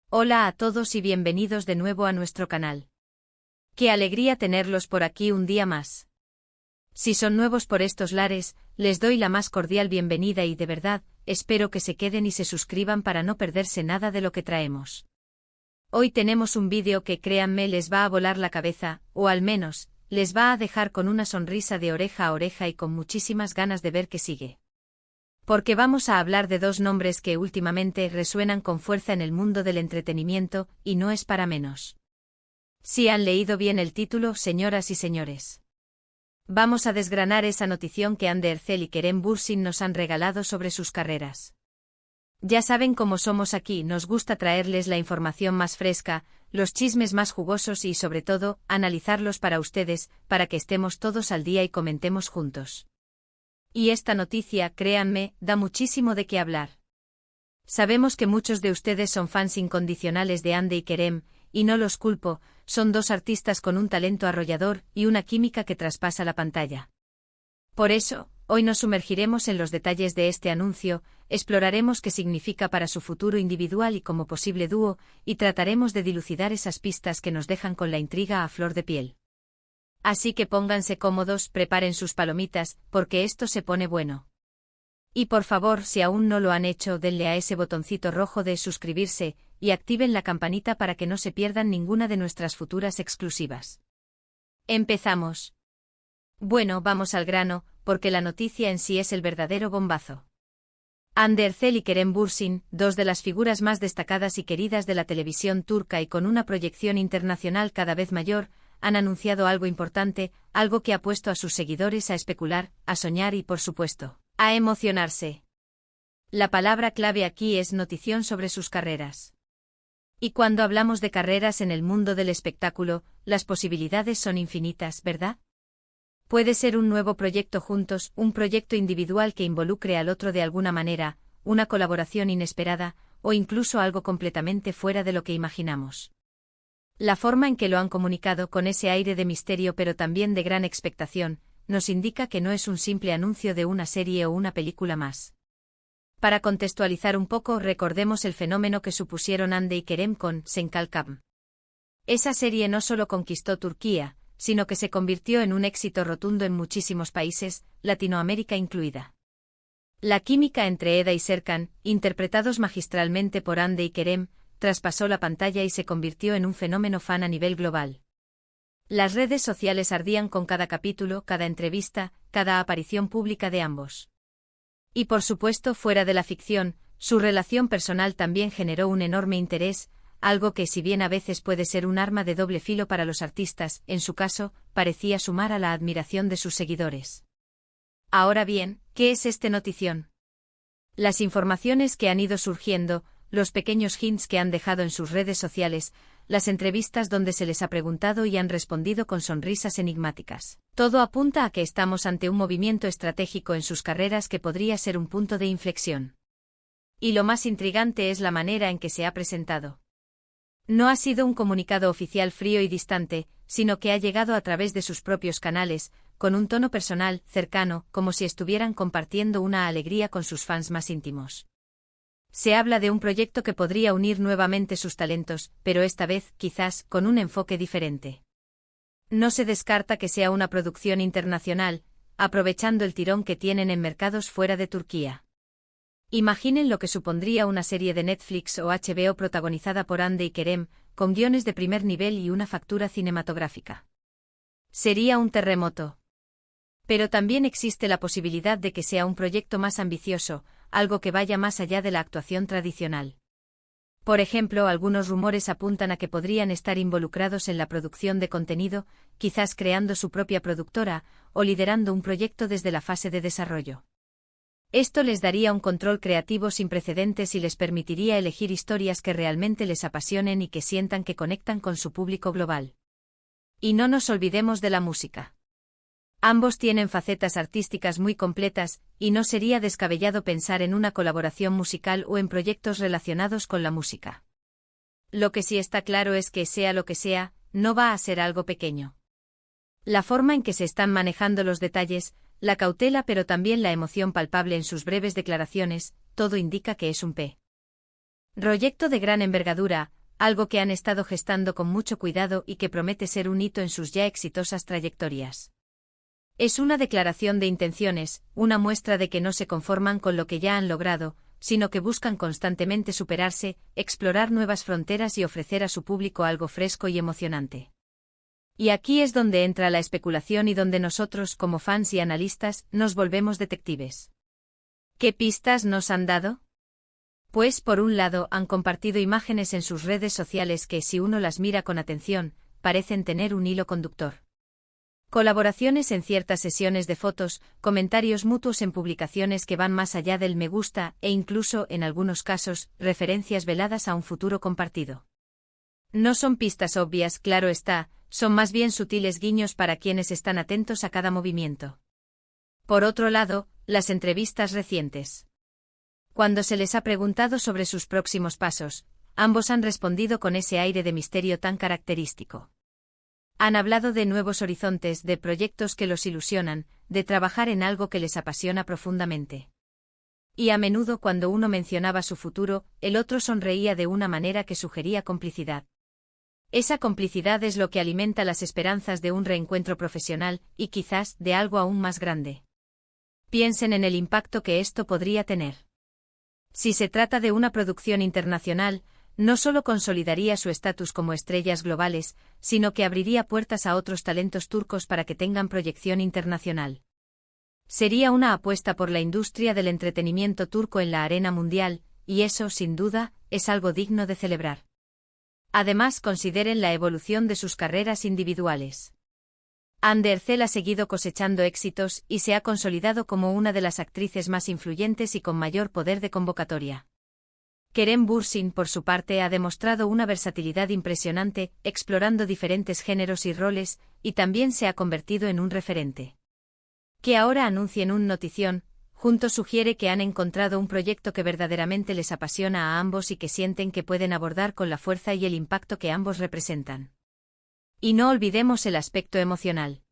Hola a todos y bienvenidos de nuevo a nuestro canal. Qué alegría tenerlos por aquí un día más. Si son nuevos por estos lares, les doy la más cordial bienvenida y de verdad, espero que se queden y se suscriban para no perderse nada de lo que traemos. Hoy tenemos un vídeo que créanme les va a volar la cabeza, o al menos, les va a dejar con una sonrisa de oreja a oreja y con muchísimas ganas de ver qué sigue. Porque vamos a hablar de dos nombres que últimamente resuenan con fuerza en el mundo del entretenimiento, y no es para menos. Si han leído bien el título, señoras y señores. Vamos a desgranar esa notición que Ander Ercel y Kerem Bürsin nos han regalado sobre sus carreras. Ya saben cómo somos aquí, nos gusta traerles la información más fresca, los chismes más jugosos y sobre todo, analizarlos para ustedes, para que estemos todos al día y comentemos juntos. Y esta noticia, créanme, da muchísimo de qué hablar. Sabemos que muchos de ustedes son fans incondicionales de Ande y Kerem, y no los culpo, son dos artistas con un talento arrollador y una química que traspasa la pantalla. Por eso, hoy nos sumergiremos en los detalles de este anuncio, exploraremos qué significa para su futuro individual y como posible dúo, y trataremos de dilucidar esas pistas que nos dejan con la intriga a flor de piel. Así que pónganse cómodos, preparen sus palomitas, porque esto se pone bueno. Y por favor, si aún no lo han hecho, denle a ese botoncito rojo de suscribirse, y activen la campanita para que no se pierdan ninguna de nuestras futuras exclusivas. Empezamos. Bueno, vamos al grano, porque la noticia en sí es el verdadero bombazo. Ander Ercel y Kerem Bürsin, dos de las figuras más destacadas y queridas de la televisión turca y con una proyección internacional cada vez mayor, han anunciado algo importante, algo que ha puesto a sus seguidores a especular, a soñar y, por supuesto, a emocionarse. La palabra clave aquí es notición sobre sus carreras. Y cuando hablamos de carreras en el mundo del espectáculo, las posibilidades son infinitas, ¿verdad? Puede ser un nuevo proyecto juntos, un proyecto individual que involucre al otro de alguna manera, una colaboración inesperada, o incluso algo completamente fuera de lo que imaginamos. La forma en que lo han comunicado con ese aire de misterio pero también de gran expectación, nos indica que no es un simple anuncio de una serie o una película más. Para contextualizar un poco, recordemos el fenómeno que supusieron Ande y Kerem con Sen Kalkam. Esa serie no solo conquistó Turquía, sino que se convirtió en un éxito rotundo en muchísimos países, Latinoamérica incluida. La química entre Eda y Serkan, interpretados magistralmente por Ande y Kerem, traspasó la pantalla y se convirtió en un fenómeno fan a nivel global. Las redes sociales ardían con cada capítulo, cada entrevista, cada aparición pública de ambos. Y por supuesto, fuera de la ficción, su relación personal también generó un enorme interés, algo que si bien a veces puede ser un arma de doble filo para los artistas, en su caso, parecía sumar a la admiración de sus seguidores. Ahora bien, ¿qué es este notición? Las informaciones que han ido surgiendo, los pequeños hints que han dejado en sus redes sociales, las entrevistas donde se les ha preguntado y han respondido con sonrisas enigmáticas. Todo apunta a que estamos ante un movimiento estratégico en sus carreras que podría ser un punto de inflexión. Y lo más intrigante es la manera en que se ha presentado. No ha sido un comunicado oficial frío y distante, sino que ha llegado a través de sus propios canales, con un tono personal, cercano, como si estuvieran compartiendo una alegría con sus fans más íntimos. Se habla de un proyecto que podría unir nuevamente sus talentos, pero esta vez, quizás, con un enfoque diferente. No se descarta que sea una producción internacional, aprovechando el tirón que tienen en mercados fuera de Turquía. Imaginen lo que supondría una serie de Netflix o HBO protagonizada por Ande y Kerem, con guiones de primer nivel y una factura cinematográfica. Sería un terremoto. Pero también existe la posibilidad de que sea un proyecto más ambicioso, algo que vaya más allá de la actuación tradicional. Por ejemplo, algunos rumores apuntan a que podrían estar involucrados en la producción de contenido, quizás creando su propia productora, o liderando un proyecto desde la fase de desarrollo. Esto les daría un control creativo sin precedentes y les permitiría elegir historias que realmente les apasionen y que sientan que conectan con su público global. Y no nos olvidemos de la música. Ambos tienen facetas artísticas muy completas, y no sería descabellado pensar en una colaboración musical o en proyectos relacionados con la música. Lo que sí está claro es que, sea lo que sea, no va a ser algo pequeño. La forma en que se están manejando los detalles, la cautela pero también la emoción palpable en sus breves declaraciones, todo indica que es un P. Proyecto de gran envergadura, algo que han estado gestando con mucho cuidado y que promete ser un hito en sus ya exitosas trayectorias. Es una declaración de intenciones, una muestra de que no se conforman con lo que ya han logrado, sino que buscan constantemente superarse, explorar nuevas fronteras y ofrecer a su público algo fresco y emocionante. Y aquí es donde entra la especulación y donde nosotros, como fans y analistas, nos volvemos detectives. ¿Qué pistas nos han dado? Pues, por un lado, han compartido imágenes en sus redes sociales que, si uno las mira con atención, parecen tener un hilo conductor. Colaboraciones en ciertas sesiones de fotos, comentarios mutuos en publicaciones que van más allá del me gusta e incluso, en algunos casos, referencias veladas a un futuro compartido. No son pistas obvias, claro está, son más bien sutiles guiños para quienes están atentos a cada movimiento. Por otro lado, las entrevistas recientes. Cuando se les ha preguntado sobre sus próximos pasos, ambos han respondido con ese aire de misterio tan característico. Han hablado de nuevos horizontes, de proyectos que los ilusionan, de trabajar en algo que les apasiona profundamente. Y a menudo cuando uno mencionaba su futuro, el otro sonreía de una manera que sugería complicidad. Esa complicidad es lo que alimenta las esperanzas de un reencuentro profesional, y quizás de algo aún más grande. Piensen en el impacto que esto podría tener. Si se trata de una producción internacional, no solo consolidaría su estatus como estrellas globales, sino que abriría puertas a otros talentos turcos para que tengan proyección internacional. Sería una apuesta por la industria del entretenimiento turco en la arena mundial, y eso, sin duda, es algo digno de celebrar. Además, consideren la evolución de sus carreras individuales. Hande Erçel ha seguido cosechando éxitos y se ha consolidado como una de las actrices más influyentes y con mayor poder de convocatoria. Kerem Bürsin, por su parte, ha demostrado una versatilidad impresionante, explorando diferentes géneros y roles, y también se ha convertido en un referente. Que ahora anuncien un notición, juntos sugiere que han encontrado un proyecto que verdaderamente les apasiona a ambos y que sienten que pueden abordar con la fuerza y el impacto que ambos representan. Y no olvidemos el aspecto emocional.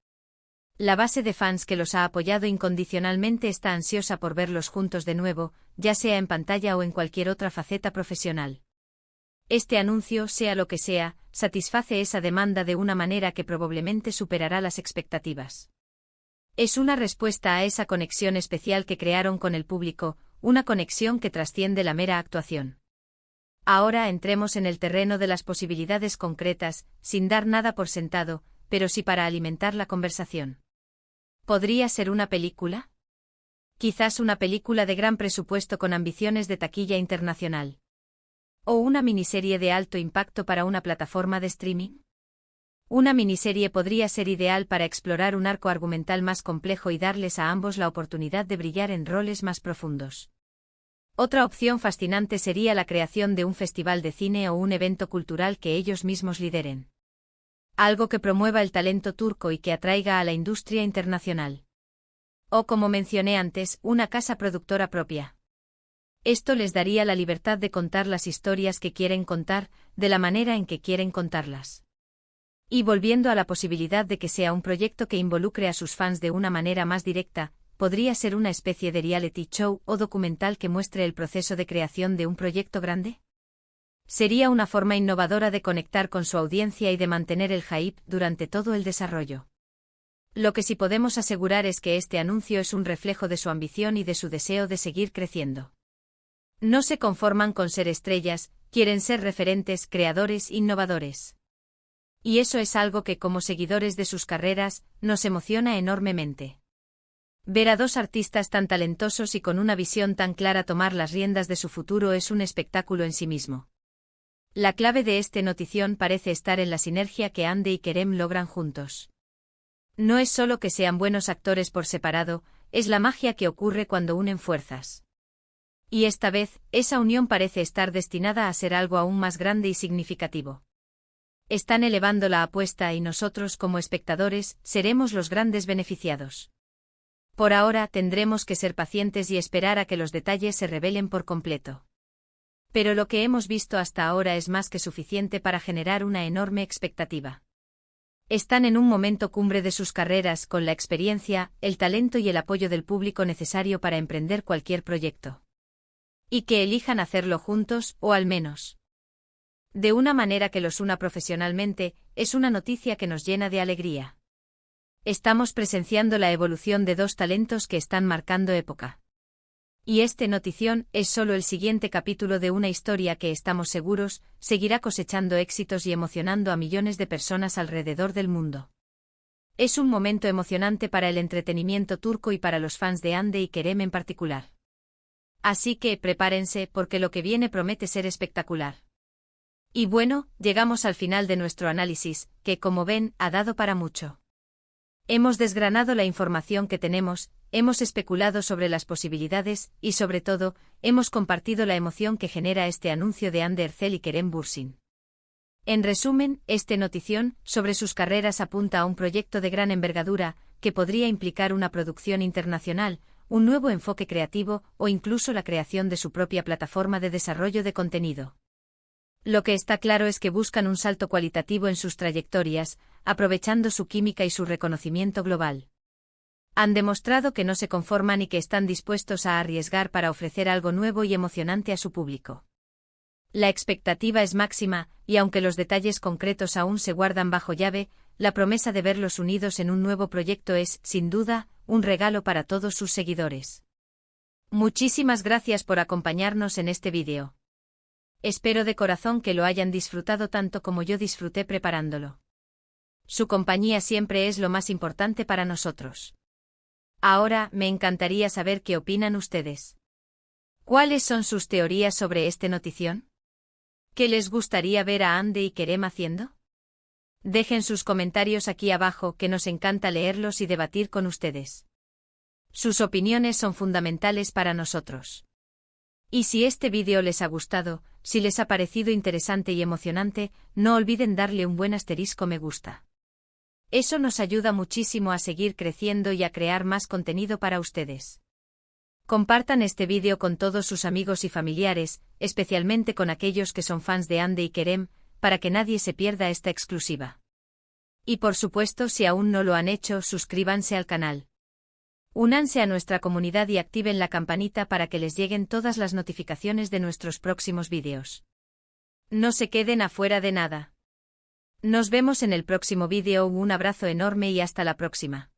La base de fans que los ha apoyado incondicionalmente está ansiosa por verlos juntos de nuevo, ya sea en pantalla o en cualquier otra faceta profesional. Este anuncio, sea lo que sea, satisface esa demanda de una manera que probablemente superará las expectativas. Es una respuesta a esa conexión especial que crearon con el público, una conexión que trasciende la mera actuación. Ahora entremos en el terreno de las posibilidades concretas, sin dar nada por sentado, pero sí para alimentar la conversación. ¿Podría ser una película? Quizás una película de gran presupuesto con ambiciones de taquilla internacional. ¿O una miniserie de alto impacto para una plataforma de streaming? Una miniserie podría ser ideal para explorar un arco argumental más complejo y darles a ambos la oportunidad de brillar en roles más profundos. Otra opción fascinante sería la creación de un festival de cine o un evento cultural que ellos mismos lideren. Algo que promueva el talento turco y que atraiga a la industria internacional. O, como mencioné antes, una casa productora propia. Esto les daría la libertad de contar las historias que quieren contar, de la manera en que quieren contarlas. Y volviendo a la posibilidad de que sea un proyecto que involucre a sus fans de una manera más directa, ¿podría ser una especie de reality show o documental que muestre el proceso de creación de un proyecto grande? Sería una forma innovadora de conectar con su audiencia y de mantener el hype durante todo el desarrollo. Lo que sí podemos asegurar es que este anuncio es un reflejo de su ambición y de su deseo de seguir creciendo. No se conforman con ser estrellas, quieren ser referentes, creadores, innovadores. Y eso es algo que, como seguidores de sus carreras, nos emociona enormemente. Ver a dos artistas tan talentosos y con una visión tan clara tomar las riendas de su futuro es un espectáculo en sí mismo. La clave de este notición parece estar en la sinergia que Hande y Kerem logran juntos. No es solo que sean buenos actores por separado, es la magia que ocurre cuando unen fuerzas. Y esta vez, esa unión parece estar destinada a ser algo aún más grande y significativo. Están elevando la apuesta y nosotros, como espectadores, seremos los grandes beneficiados. Por ahora tendremos que ser pacientes y esperar a que los detalles se revelen por completo. Pero lo que hemos visto hasta ahora es más que suficiente para generar una enorme expectativa. Están en un momento cumbre de sus carreras con la experiencia, el talento y el apoyo del público necesario para emprender cualquier proyecto. Y que elijan hacerlo juntos, o al menos de una manera que los una profesionalmente, es una noticia que nos llena de alegría. Estamos presenciando la evolución de dos talentos que están marcando época. Y este notición es solo el siguiente capítulo de una historia que estamos seguros, seguirá cosechando éxitos y emocionando a millones de personas alrededor del mundo. Es un momento emocionante para el entretenimiento turco y para los fans de Hande y Kerem en particular. Así que prepárense porque lo que viene promete ser espectacular. Y bueno, llegamos al final de nuestro análisis, que como ven, ha dado para mucho. Hemos desgranado la información que tenemos, hemos especulado sobre las posibilidades y sobre todo, hemos compartido la emoción que genera este anuncio de Hande Erçel y Kerem Bürsin. En resumen, este notición sobre sus carreras apunta a un proyecto de gran envergadura, que podría implicar una producción internacional, un nuevo enfoque creativo o incluso la creación de su propia plataforma de desarrollo de contenido. Lo que está claro es que buscan un salto cualitativo en sus trayectorias, aprovechando su química y su reconocimiento global. Han demostrado que no se conforman y que están dispuestos a arriesgar para ofrecer algo nuevo y emocionante a su público. La expectativa es máxima, y aunque los detalles concretos aún se guardan bajo llave, la promesa de verlos unidos en un nuevo proyecto es, sin duda, un regalo para todos sus seguidores. Muchísimas gracias por acompañarnos en este vídeo. Espero de corazón que lo hayan disfrutado tanto como yo disfruté preparándolo. Su compañía siempre es lo más importante para nosotros. Ahora, me encantaría saber qué opinan ustedes. ¿Cuáles son sus teorías sobre este notición? ¿Qué les gustaría ver a Hande y Kerem haciendo? Dejen sus comentarios aquí abajo, que nos encanta leerlos y debatir con ustedes. Sus opiniones son fundamentales para nosotros. Y si este vídeo les ha gustado, si les ha parecido interesante y emocionante, no olviden darle un buen asterisco me gusta. Eso nos ayuda muchísimo a seguir creciendo y a crear más contenido para ustedes. Compartan este vídeo con todos sus amigos y familiares, especialmente con aquellos que son fans de Hande y Kerem, para que nadie se pierda esta exclusiva. Y por supuesto, si aún no lo han hecho, suscríbanse al canal. Únanse a nuestra comunidad y activen la campanita para que les lleguen todas las notificaciones de nuestros próximos vídeos. No se queden afuera de nada. Nos vemos en el próximo vídeo, un abrazo enorme y hasta la próxima.